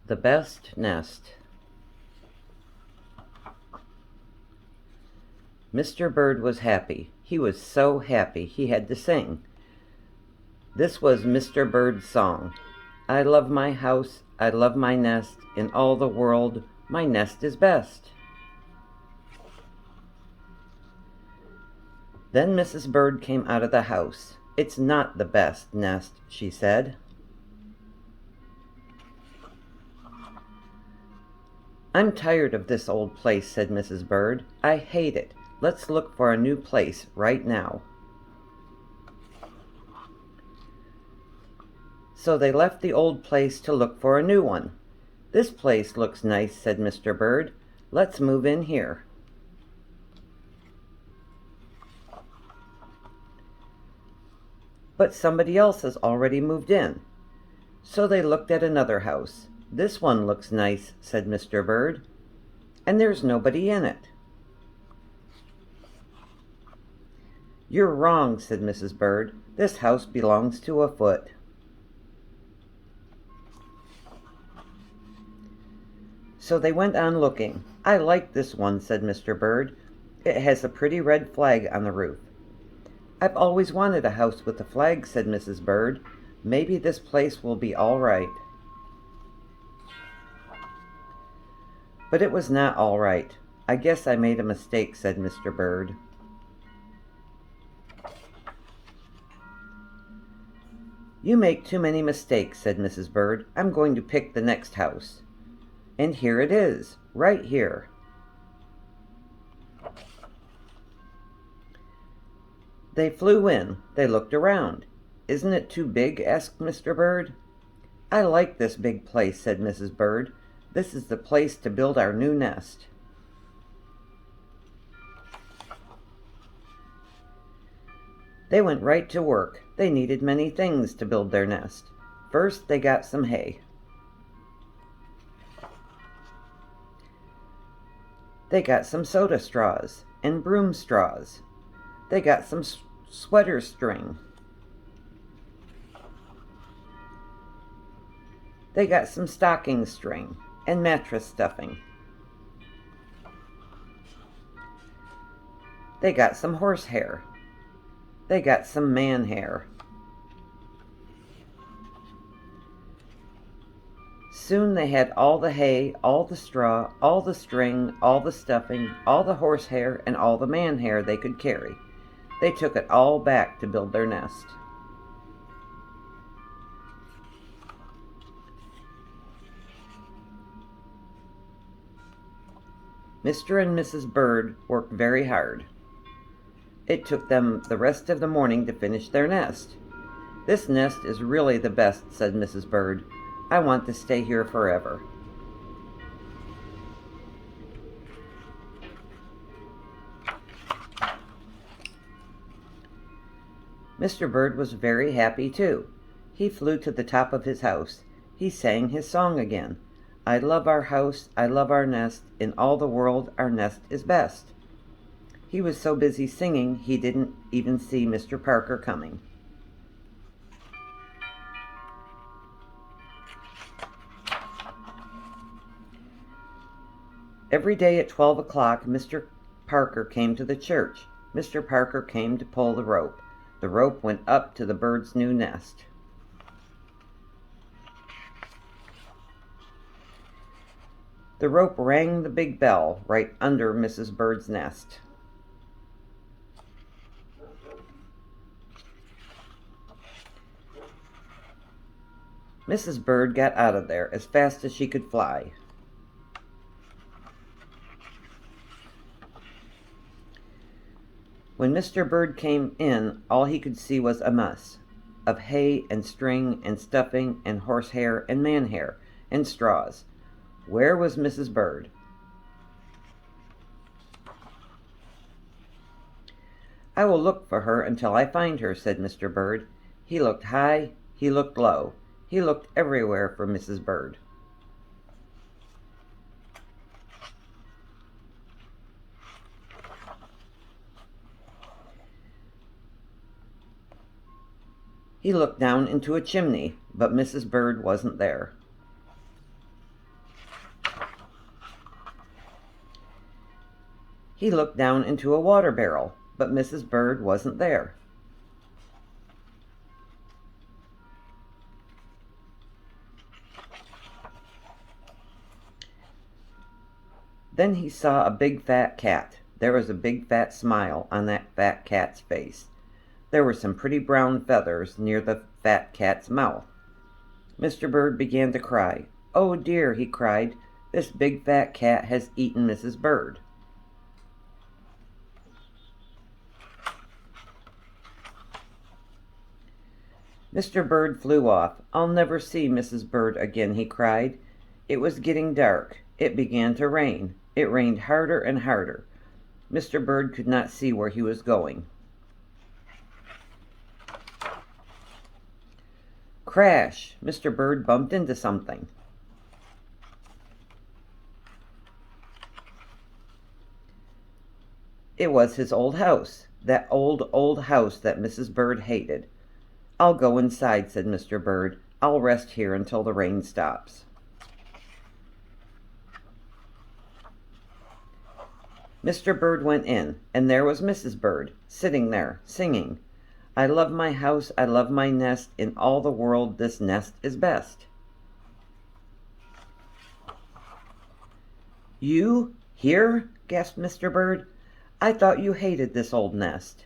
The best nest. Mr. Bird was happy. He was so happy he had to sing. This was Mr. Bird's song. I love my house, I love my nest, in all the world my nest is best. Then Mrs. Bird came out of the house. It's not the best nest, she said. I'm tired of this old place, said Mrs. Bird. I hate it. Let's look for a new place right now. So they left the old place to look for a new one. This place looks nice, said Mr. Bird. Let's move in here. But somebody else has already moved in. So they looked at another house. This one looks nice, said Mr. Bird, and there's nobody in it. You're wrong, said Mrs. Bird. This house belongs to a foot. So they went on looking. I like this one, said Mr. Bird. It has a pretty red flag on the roof. I've always wanted a house with a flag, said Mrs. Bird. Maybe this place will be all right. But it was not all right. I guess I made a mistake, said Mr. Bird. You make too many mistakes, said Mrs. Bird. I'm going to pick the next house. And here it is, right here. They flew in. They looked around. Isn't it too big? Asked Mr. Bird. I like this big place, said Mrs. Bird. This is the place to build our new nest. They went right to work. They needed many things to build their nest. First, they got some hay. They got some soda straws and broom straws. They got some sweater string. They got some stocking string and mattress stuffing. They got some horsehair. They got some man hair. Soon they had all the hay, all the straw, all the string, all the stuffing, all the horsehair, and all the man hair they could carry. They took it all back to build their nest. Mr. and Mrs. Bird worked very hard. It took them the rest of the morning to finish their nest. This nest is really the best, said Mrs. Bird. I want to stay here forever. Mr. Bird was very happy too. He flew to the top of his house. He sang his song again. I love our house, I love our nest, in all the world our nest is best. He was so busy singing he didn't even see Mr. Parker coming. Every day at 12 o'clock, Mr. Parker came to the church. Mr. Parker came to pull the rope. The rope went up to the bird's new nest. The rope rang the big bell right under Mrs. Bird's nest. Mrs. Bird got out of there as fast as she could fly. When Mr. Bird came in, all he could see was a mess of hay and string and stuffing and horsehair and man hair and straws. Where was Mrs. Bird? I will look for her until I find her, said Mr. Bird. He looked high, he looked low, he looked everywhere for Mrs. Bird. He looked down into a chimney, but Mrs. Bird wasn't there. He looked down into a water barrel, but Mrs. Bird wasn't there. Then he saw a big fat cat. There was a big fat smile on that fat cat's face. There were some pretty brown feathers near the fat cat's mouth. Mr. Bird began to cry. "Oh dear," he cried, "this big fat cat has eaten Mrs. Bird." Mr. Bird flew off. "I'll never see Mrs. Bird again," he cried. It was getting dark. It began to rain. It rained harder and harder. Mr. Bird could not see where he was going. Crash! Mr. Bird bumped into something. It was his old house, that old house that Mrs. Bird hated. "I'll go inside," said Mr. Bird. "I'll rest here until the rain stops." Mr. Bird went in, and there was Mrs. Bird, sitting there, singing, "I love my house, I love my nest, in all the world this nest is best." "You here?" gasped Mr. Bird. "I thought you hated this old nest."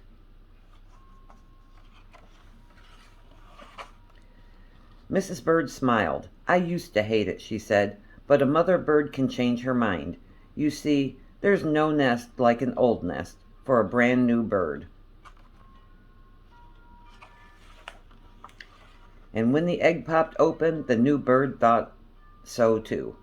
Mrs. Bird smiled. "I used to hate it," she said, "but a mother bird can change her mind. You see, there's no nest like an old nest for a brand new bird." And when the egg popped open, the new bird thought so too.